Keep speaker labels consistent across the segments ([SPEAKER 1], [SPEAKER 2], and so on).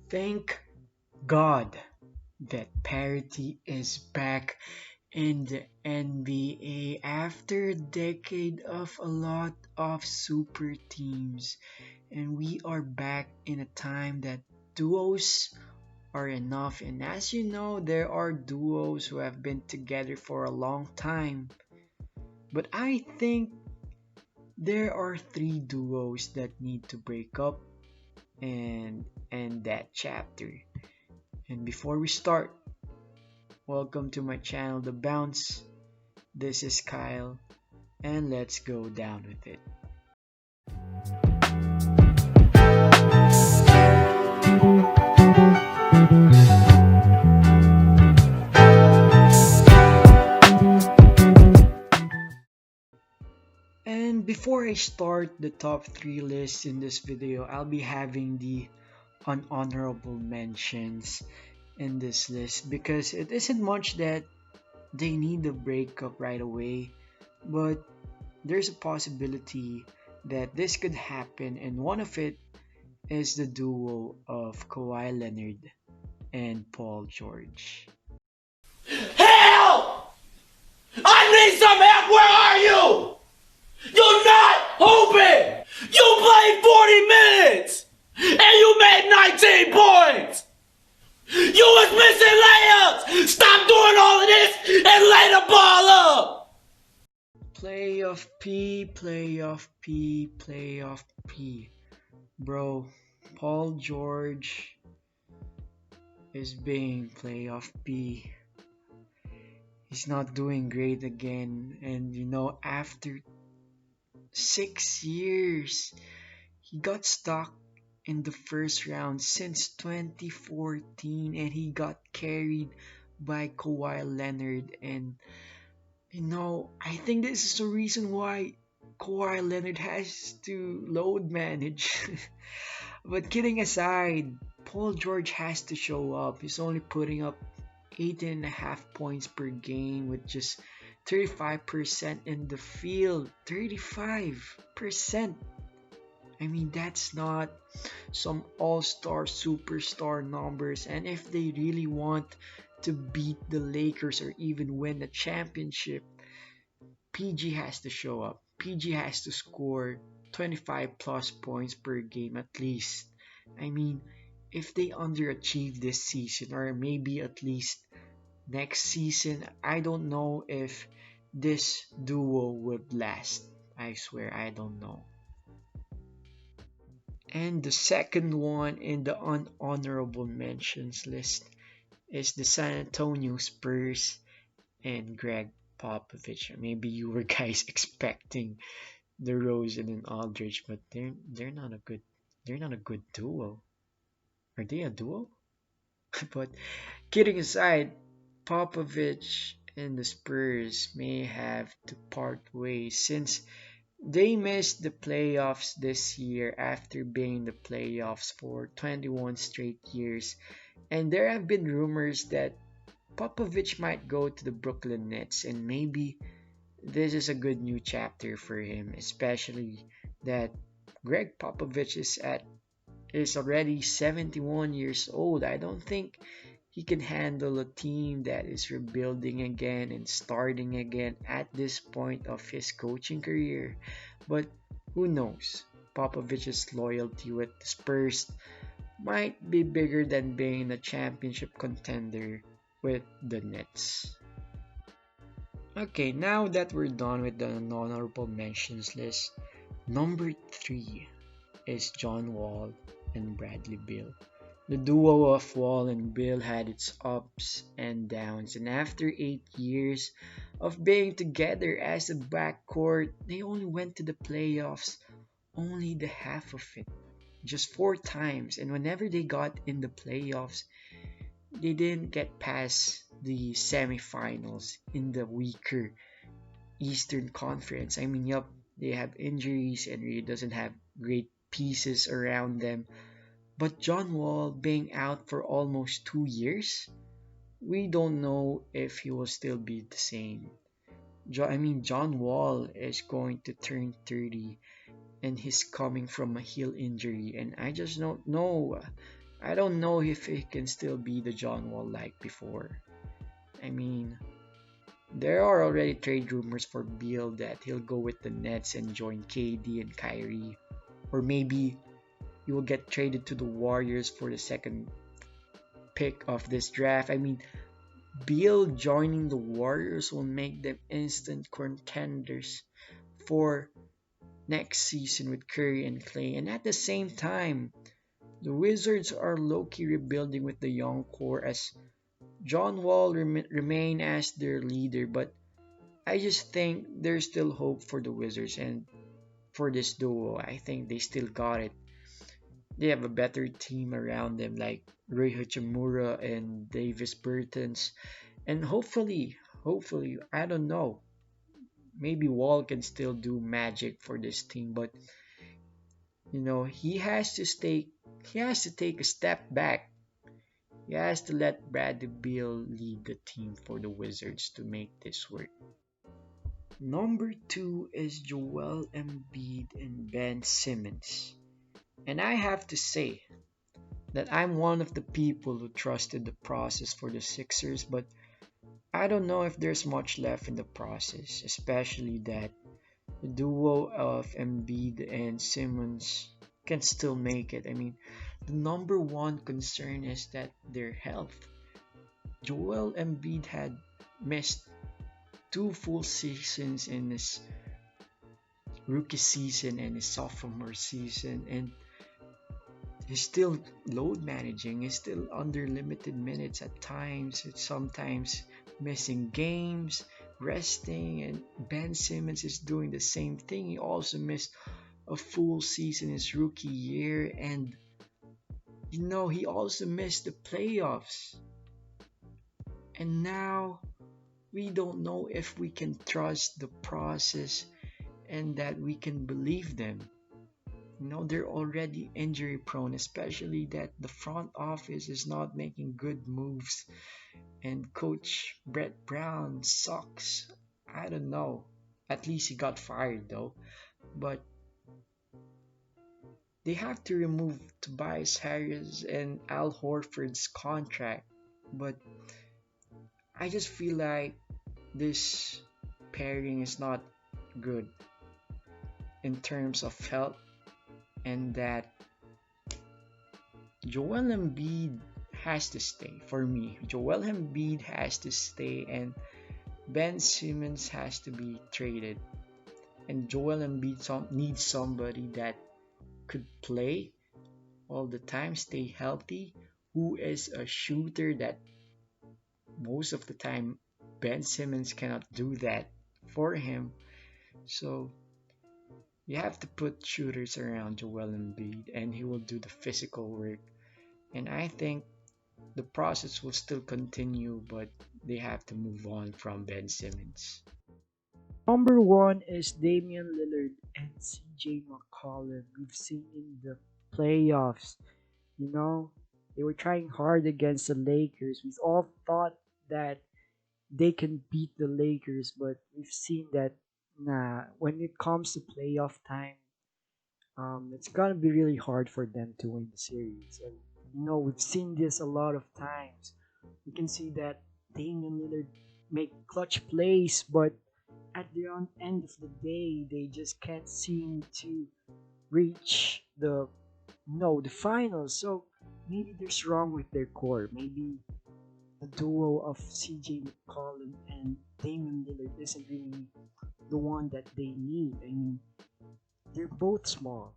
[SPEAKER 1] Thank God that parity is back in the NBA after a decade of a lot of super teams. And we are back in a time that duos are enough. And as you know, there are duos who have been together for a long time. But I think there are three duos that need to break up and end that chapter. And before we start, welcome to my channel, The Bounce. This is Kyle, and let's go down with it. And before I start the top 3 list in this video, I'll be having the unhonorable mentions in this list because it isn't much that they need a breakup right away, but there's a possibility that this could happen, and one of it is the duo of Kawhi Leonard and Paul George.
[SPEAKER 2] Help! I need some help! Where are you? You're not hooping! You played 40 minutes! And you made 19 points! You was missing layups! Stop doing all of this and lay the ball up!
[SPEAKER 1] Playoff P, playoff P, playoff P. Bro, Paul George is being playoff P. He's not doing great again. And after 6 years, he got stuck in the first round since 2014, and he got carried by Kawhi Leonard. And I think this is the reason why Kawhi Leonard has to load manage. But kidding aside, Paul George has to show up. He's only putting up 18.5 points per game with just 35% in the field. 35%. I mean, that's not some all-star superstar numbers. And if they really want to beat the Lakers or even win the championship, PG has to show up. PG has to score 25 plus points per game at least. I mean, if they underachieve this season or maybe at least next season, I don't know if this duo would last. I swear, I don't know. And the second one in the unhonorable mentions list is the San Antonio Spurs and Greg Popovich. Maybe you were guys expecting the Rosen and Aldridge, but they're not a good duo. Are they a duo? But kidding aside, Popovich and the Spurs may have to part ways since they missed the playoffs this year after being in the playoffs for 21 straight years. And there have been rumors that Popovich might go to the Brooklyn Nets, and maybe this is a good new chapter for him, especially that Greg Popovich is already 71 years old. I don't think he can handle a team that is rebuilding again and starting again at this point of his coaching career. But who knows? Popovich's loyalty with the Spurs might be bigger than being a championship contender with the Nets. Okay, now that we're done with the honorable mentions list, number 3 is John Wall and Bradley Beal. The duo of Wall and Bill had its ups and downs, and after 8 years of being together as a backcourt, they only went to the playoffs only the half of it, just 4 times. And whenever they got in the playoffs, they didn't get past the semifinals in the weaker Eastern Conference. I mean, yup, they have injuries and really doesn't have great pieces around them. But John Wall being out for almost 2 years, we don't know if he will still be the same. John Wall is going to turn 30 and he's coming from a heel injury, and I just don't know I don't know if he can still be the John Wall like before. I mean, there are already trade rumors for Beal that he'll go with the Nets and join KD and Kyrie, or maybe he will get traded to the Warriors for the second pick of this draft. I mean, Beal joining the Warriors will make them instant contenders for next season with Curry and Clay. And at the same time, the Wizards are low-key rebuilding with the young core as John Wall remain as their leader, but I just think there's still hope for the Wizards and for this duo. I think they still got it. They have a better team around them like Rui Hachimura and Davis Bertans. And hopefully, I don't know, maybe Wall can still do magic for this team, but he has to take a step back. He has to let Bradley Beal lead the team for the Wizards to make this work. Number two is Joel Embiid and Ben Simmons. And I have to say that I'm one of the people who trusted the process for the Sixers, but I don't know if there's much left in the process, especially that the duo of Embiid and Simmons can still make it. I mean, the number one concern is that their health. Joel Embiid had missed two full seasons in his rookie season and his sophomore season, and he's still load managing. He's still under limited minutes at times. It's sometimes missing games, resting, and Ben Simmons is doing the same thing. He also missed a full season his rookie year, and he also missed the playoffs. And now we don't know if we can trust the process and that we can believe them. They're already injury prone, especially that the front office is not making good moves and coach Brett Brown sucks. I don't know. At least he got fired though. But they have to remove Tobias Harris and Al Horford's contract. But I just feel like this pairing is not good in terms of health, and that Joel Embiid has to stay for me. Joel Embiid has to stay, and Ben Simmons has to be traded. And Joel Embiid needs somebody that could play all the time, stay healthy, who is a shooter that most of the time Ben Simmons cannot do that for him. So you have to put shooters around Joel Embiid and he will do the physical work. And I think the process will still continue, but they have to move on from Ben Simmons. Number one is Damian Lillard and CJ McCollum. We've seen in the playoffs, you know, they were trying hard against the Lakers. We all thought that they can beat the Lakers, but we've seen that nah, when it comes to playoff time, it's gonna be really hard for them to win the series. And we've seen this a lot of times. You can see that Damian Lillard make clutch plays, but at the end of the day, they just can't seem to reach the finals. So maybe there's wrong with their core. Maybe the duo of CJ McCollum and Damian Lillard isn't really the one that they need. I mean, they're both small.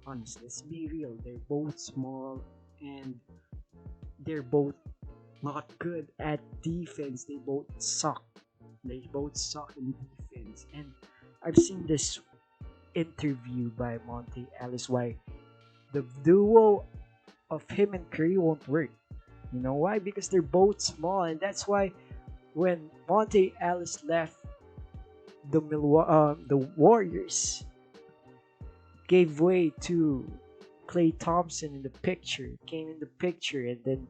[SPEAKER 1] Honestly, let's be real. They're both small and they're both not good at defense. They both suck. They both suck in defense. And I've seen this interview by Monte Ellis why the duo of him and Curry won't work. You know why? Because they're both small, and that's why when Monte Ellis left the Warriors, gave way to Klay Thompson in the picture, came in the picture, and then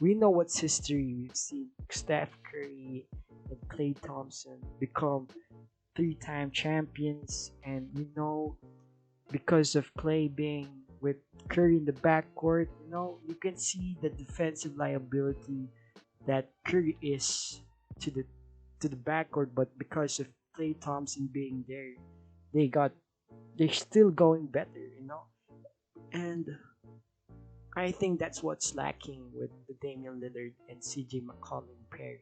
[SPEAKER 1] we know what's history. We've seen Steph Curry and Klay Thompson become three-time champions, and because of Klay being
[SPEAKER 3] with Curry in the backcourt, you can see the defensive liability that Curry is to the backcourt, but because of Klay Thompson being there, they got they're still going better. And I think that's what's lacking with the Damian Lillard and CJ McCollum pairing.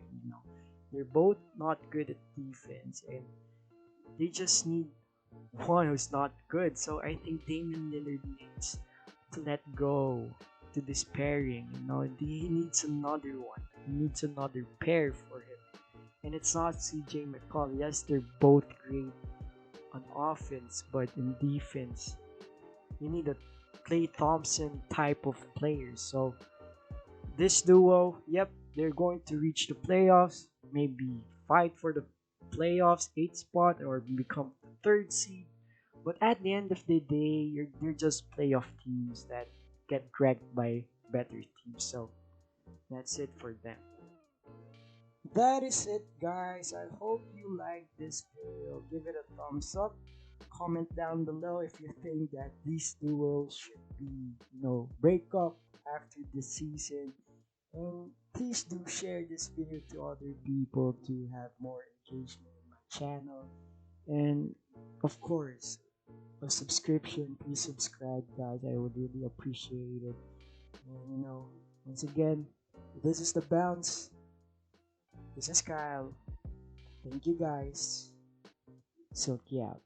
[SPEAKER 3] They're both not good at defense, and they just need one who's not good. So I think Damian Lillard needs to let go to this pairing. He needs another one. He needs another pair for him. And it's not CJ McCollum. Yes, they're both great on offense, but in defense, you need a Klay Thompson type of player. So this duo, yep, they're going to reach the playoffs, maybe fight for the playoffs 8th spot or become the third seed. But at the end of the day, you're just playoff teams that get dragged by better teams. So that's it for them. That is it, guys. I hope you like this video. Give it a thumbs up. Comment down below if you think that these duos should be, break up after the season. And please do share this video to other people to have more engagement in my channel. And of course, a subscription. Please subscribe, guys. I would really appreciate it. And once again, this is the bounce. This is Kyle. Thank you, guys. Silky out.